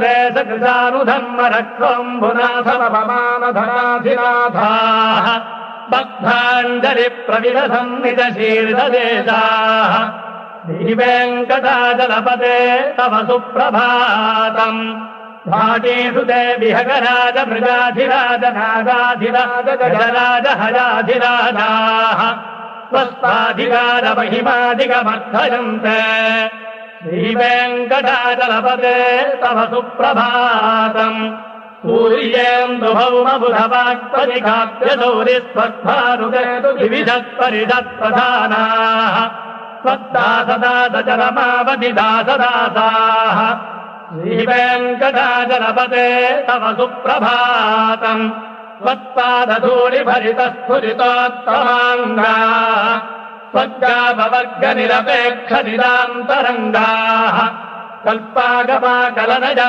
देशकृतानुधर्मरक्षोऽम्बुनाथमपमानधराधिनाथाः बद्धाञ्जलिप्रविदधम् निजशीर्षदेशाः श्रीवेङ्कटाचलपते तव सुप्रभातम् भाटीषु ते विहगराज मृगाधिराज नागाधिराज गजराज हयाधिराजाः स्वस्ताधिकार महिमाधिकमर्थयन्ते श्रीवेङ्कटाचलपते तव सुप्रभातम् सूर्येन्दुभौमबुधवाक्परिखाप्यशौरिस्वद्भानुकेतु विविधत्परिषत्प्रधानाः स्वदासदासचरमावधिदासदासाः श्रीवेङ्कटाचलपते तव सुप्रभातम् त्वत्पादधूलिभरितस्फुरितोत्तमाङ्गाः स्वगापवर्गनिरपेक्षनिरान्तरङ्गाः कल्पागमाकलनजा